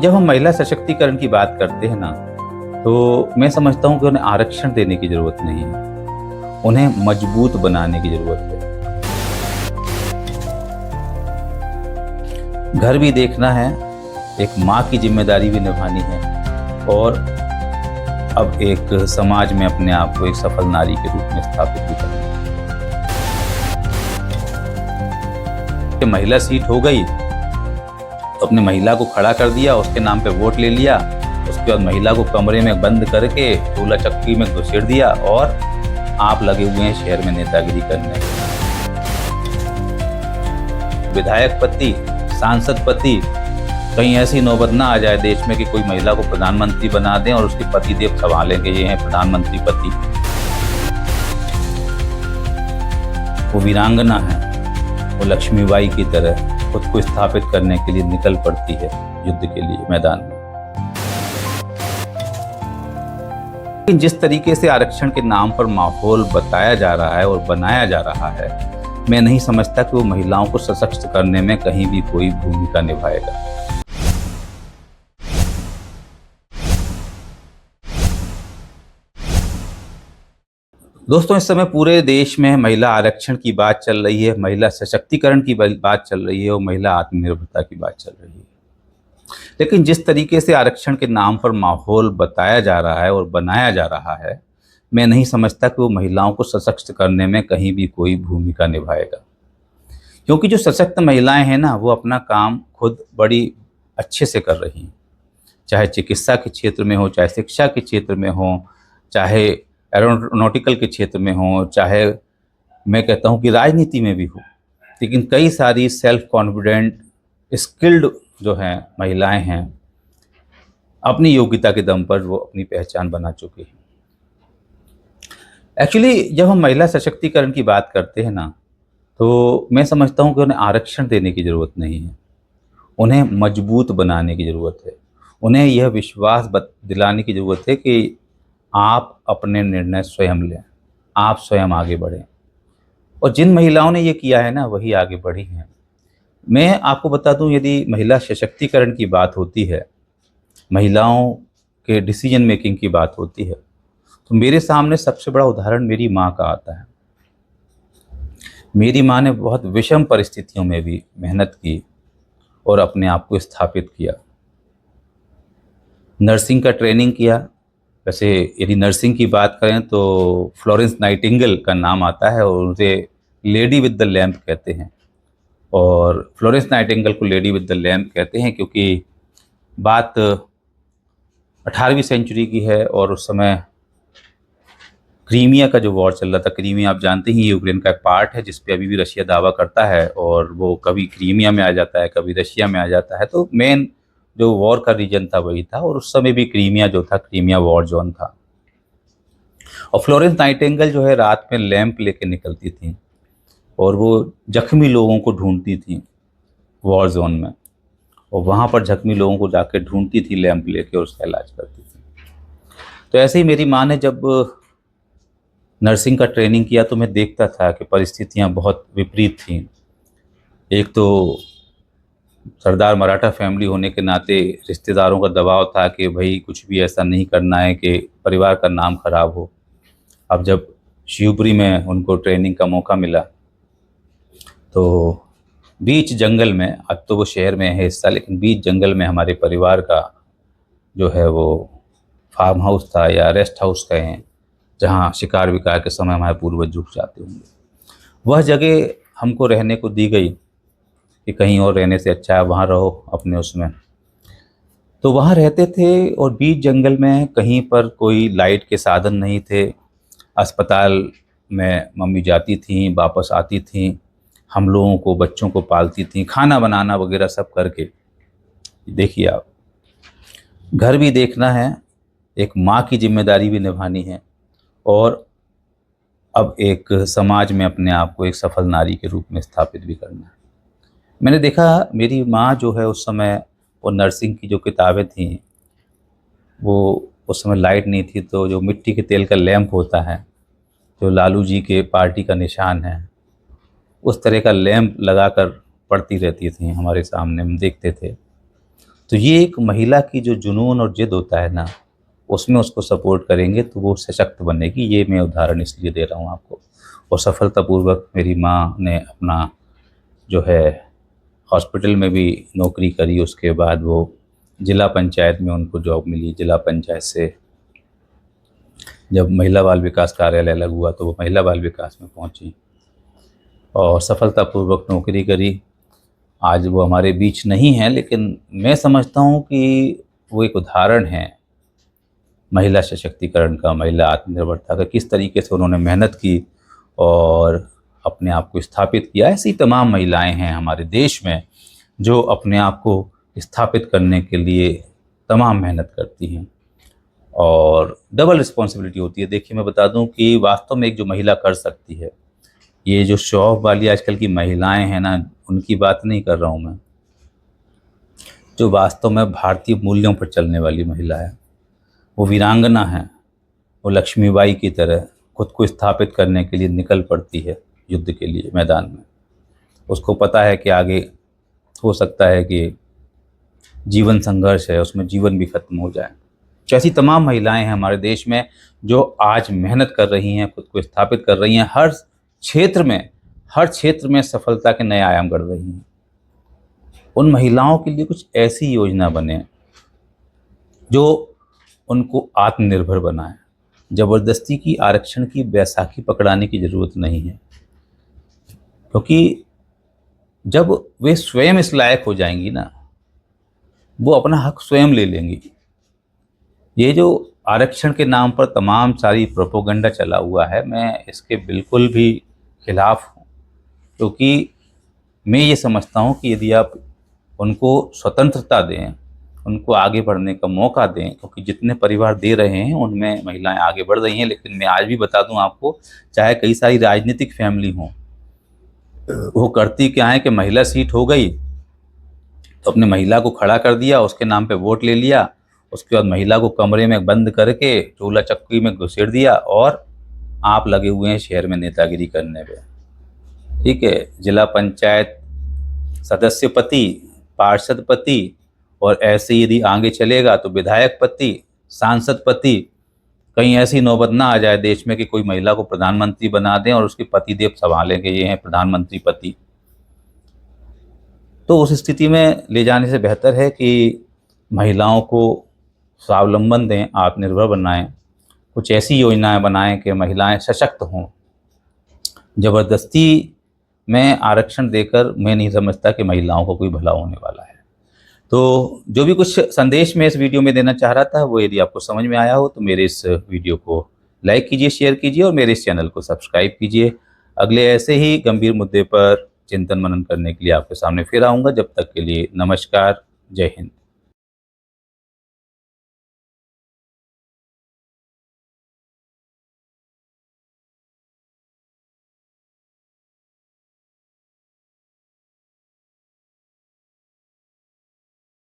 जब हम महिला सशक्तिकरण की बात करते हैं ना, तो मैं समझता हूँ कि उन्हें आरक्षण देने की ज़रूरत नहीं है, उन्हें मजबूत बनाने की ज़रूरत है। घर भी देखना है, एक माँ की जिम्मेदारी भी निभानी है और अब एक समाज में अपने आप को एक सफल नारी के रूप में स्थापित भी करना है। कि महिला सीट हो गई तो अपने महिला को खड़ा कर दिया, उसके नाम पे वोट ले लिया, उसके बाद महिला को कमरे में बंद करके चूल्हा चक्की में घुसेड़ दिया और आप लगे हुए हैं शहर में नेतागिरी करने। विधायक पति, सांसद पति, कहीं ऐसी नौबत ना आ जाए देश में कि कोई महिला को प्रधानमंत्री बना दें और उसके पति देव संभालेंगे, ये हैं प्रधानमंत्री पति। वो वीरांगना है, वो लक्ष्मीबाई की तरह खुद को स्थापित करने के लिए निकल पड़ती है युद्ध के लिए मैदान में। लेकिन जिस तरीके से आरक्षण के नाम पर माहौल बताया जा रहा है और बनाया जा रहा है, मैं नहीं समझता कि वो महिलाओं को सशक्त करने में कहीं भी कोई भूमिका निभाएगा। दोस्तों, इस समय पूरे देश में महिला आरक्षण की बात चल रही है, महिला सशक्तिकरण की बात चल रही है और महिला आत्मनिर्भरता की बात चल रही है। लेकिन जिस तरीके से आरक्षण के नाम पर माहौल बताया जा रहा है और बनाया जा रहा है, मैं नहीं समझता कि वो महिलाओं को सशक्त करने में कहीं भी कोई भूमिका निभाएगा। क्योंकि जो सशक्त महिलाएं हैं ना, वो अपना काम खुद बड़ी अच्छे से कर रही हैं, चाहे चिकित्सा के क्षेत्र में हो, चाहे शिक्षा के क्षेत्र में हो, चाहे एरोनॉटिकल के क्षेत्र में हो, चाहे मैं कहता हूँ कि राजनीति में भी हो। लेकिन कई सारी सेल्फ कॉन्फिडेंट स्किल्ड जो हैं महिलाएं हैं, अपनी योग्यता के दम पर वो अपनी पहचान बना चुकी हैं। एक्चुअली जब हम महिला सशक्तिकरण की बात करते हैं ना, तो मैं समझता हूँ कि उन्हें आरक्षण देने की ज़रूरत नहीं है, उन्हें मजबूत बनाने की ज़रूरत है। उन्हें यह विश्वास दिलाने की ज़रूरत है कि आप अपने निर्णय स्वयं लें, आप स्वयं आगे बढ़ें। और जिन महिलाओं ने ये किया है ना, वही आगे बढ़ी हैं। मैं आपको बता दूं, यदि महिला सशक्तिकरण की बात होती है, महिलाओं के डिसीजन मेकिंग की बात होती है, तो मेरे सामने सबसे बड़ा उदाहरण मेरी माँ का आता है। मेरी माँ ने बहुत विषम परिस्थितियों में भी मेहनत की और अपने आप को स्थापित किया। नर्सिंग का ट्रेनिंग किया। वैसे यदि नर्सिंग की बात करें तो फ्लोरेंस नाइटिंगेल का नाम आता है और उसे लेडी विद द लैम्प कहते हैं। और फ्लोरेंस नाइटिंगेल को लेडी विद द लैम्प कहते हैं क्योंकि बात 18वीं सेंचुरी की है और उस समय क्रीमिया का जो वॉर चल रहा था। क्रीमिया आप जानते ही यूक्रेन का एक पार्ट है जिस पे अभी भी रशिया दावा करता है और वो कभी क्रीमिया में आ जाता है, कभी रशिया में आ जाता है। तो मेन जो वॉर का रीजन था वही था और उस समय भी क्रीमिया जो था, क्रीमिया वॉर जोन था। और फ्लोरेंस नाइटिंगेल जो है रात में लैंप लेके निकलती थी और वो जख्मी लोगों को ढूंढती थी वॉर जोन में, और वहाँ पर जख्मी लोगों को जाकर ढूंढती थी लैंप लेके और उसका इलाज करती थी। तो ऐसे ही मेरी माँ ने जब नर्सिंग का ट्रेनिंग किया तो मैं देखता था कि परिस्थितियाँ बहुत विपरीत थीं। एक तो सरदार मराठा फैमिली होने के नाते रिश्तेदारों का दबाव था कि भाई कुछ भी ऐसा नहीं करना है कि परिवार का नाम खराब हो। अब जब शिवपुरी में उनको ट्रेनिंग का मौका मिला तो बीच जंगल में, अब तो वो शहर में है हिस्सा, लेकिन बीच जंगल में हमारे परिवार का जो है वो फार्म हाउस था या रेस्ट हाउस कहें, जहाँ शिकार विकार के समय हमारे पूर्वज रुक जाते होंगे। वह जगह हमको रहने को दी गई कि कहीं और रहने से अच्छा है वहाँ रहो अपने उसमें। तो वहाँ रहते थे और बीच जंगल में, कहीं पर कोई लाइट के साधन नहीं थे। अस्पताल में मम्मी जाती थीं, वापस आती थीं, हम लोगों को, बच्चों को पालती थीं, खाना बनाना वगैरह सब करके। देखिए आप, घर भी देखना है, एक माँ की जिम्मेदारी भी निभानी है और अब एक समाज में अपने आप को एक सफल नारी के रूप में स्थापित भी करना है। मैंने देखा मेरी माँ जो है उस समय वो नर्सिंग की जो किताबें थीं, वो उस समय लाइट नहीं थी, तो जो मिट्टी के तेल का लैंप होता है, जो लालू जी के पार्टी का निशान है, उस तरह का लैंप लगाकर पढ़ती रहती थी हमारे सामने, हम देखते थे। तो ये एक महिला की जो जुनून और जिद होता है ना, उसमें उसको सपोर्ट करेंगे तो वो सशक्त बनेगी। ये मैं उदाहरण इसलिए दे रहा हूँ आपको। और सफलतापूर्वक मेरी माँ ने अपना जो है हॉस्पिटल में भी नौकरी करी, उसके बाद वो जिला पंचायत में उनको जॉब मिली। जिला पंचायत से जब महिला बाल विकास कार्यालय अलग हुआ तो वो महिला बाल विकास में पहुंची और सफलतापूर्वक नौकरी करी। आज वो हमारे बीच नहीं है, लेकिन मैं समझता हूँ कि वो एक उदाहरण है महिला सशक्तिकरण का, महिला आत्मनिर्भरता का, किस तरीके से उन्होंने मेहनत की और अपने आप को स्थापित किया। ऐसी तमाम महिलाएं हैं हमारे देश में जो अपने आप को स्थापित करने के लिए तमाम मेहनत करती हैं और डबल रिस्पॉन्सिबिलिटी होती है। देखिए, मैं बता दूं कि वास्तव में एक जो महिला कर सकती है, ये जो शो ऑफ वाली आजकल की महिलाएं हैं ना, उनकी बात नहीं कर रहा हूँ मैं। जो वास्तव में भारतीय मूल्यों पर चलने वाली महिला है, वो वीरांगना है, वो लक्ष्मीबाई की तरह खुद को स्थापित करने के लिए निकल पड़ती है युद्ध के लिए मैदान में। उसको पता है कि आगे हो सकता है कि जीवन संघर्ष है, उसमें जीवन भी खत्म हो जाए। तो ऐसी तमाम महिलाएं हैं हमारे देश में जो आज मेहनत कर रही हैं, खुद को स्थापित कर रही हैं, हर क्षेत्र में सफलता के नए आयाम गढ़ रही हैं। उन महिलाओं के लिए कुछ ऐसी योजना बने जो उनको आत्मनिर्भर बनाए। ज़बरदस्ती की आरक्षण की बैसाखी पकड़ाने की ज़रूरत नहीं है, क्योंकि जब वे स्वयं इस लायक हो जाएंगी ना, वो अपना हक स्वयं ले लेंगी। ये जो आरक्षण के नाम पर तमाम सारी प्रोपोगंडा चला हुआ है, मैं इसके बिल्कुल भी खिलाफ हूँ, क्योंकि मैं ये समझता हूँ कि यदि आप उनको स्वतंत्रता दें, उनको आगे बढ़ने का मौका दें, क्योंकि जितने परिवार दे रहे हैं उनमें महिलाएं आगे बढ़ रही हैं। लेकिन मैं आज भी बता दूं आपको, चाहे कई सारी राजनीतिक फैमिली हों, वो करती क्या है कि महिला सीट हो गई तो अपने महिला को खड़ा कर दिया, उसके नाम पे वोट ले लिया, उसके बाद महिला को कमरे में बंद करके चूल्हा चक्की में घुसेड़ दिया और आप लगे हुए हैं शहर में नेतागिरी करने पे। ठीक है, जिला पंचायत सदस्य पति, पार्षद पति, और ऐसे यदि आगे चलेगा तो विधायक पति, सांसद पति। कहीं ऐसी नौबत ना आ जाए देश में कि कोई महिला को प्रधानमंत्री बना दें और उसके पतिदेव संभालें कि ये हैं प्रधानमंत्री पति। तो उस स्थिति में ले जाने से बेहतर है कि महिलाओं को स्वावलंबन दें, आत्मनिर्भर बनाएं, कुछ ऐसी योजनाएं बनाएं कि महिलाएं सशक्त हों। ज़बरदस्ती में आरक्षण देकर मैं नहीं समझता कि महिलाओं को कोई भला होने वाला है। तो जो भी कुछ संदेश मैं इस वीडियो में देना चाह रहा था, वो यदि आपको समझ में आया हो तो मेरे इस वीडियो को लाइक कीजिए, शेयर कीजिए और मेरे इस चैनल को सब्सक्राइब कीजिए। अगले ऐसे ही गंभीर मुद्दे पर चिंतन मनन करने के लिए आपके सामने फिर आऊँगा। जब तक के लिए नमस्कार, जय हिंद।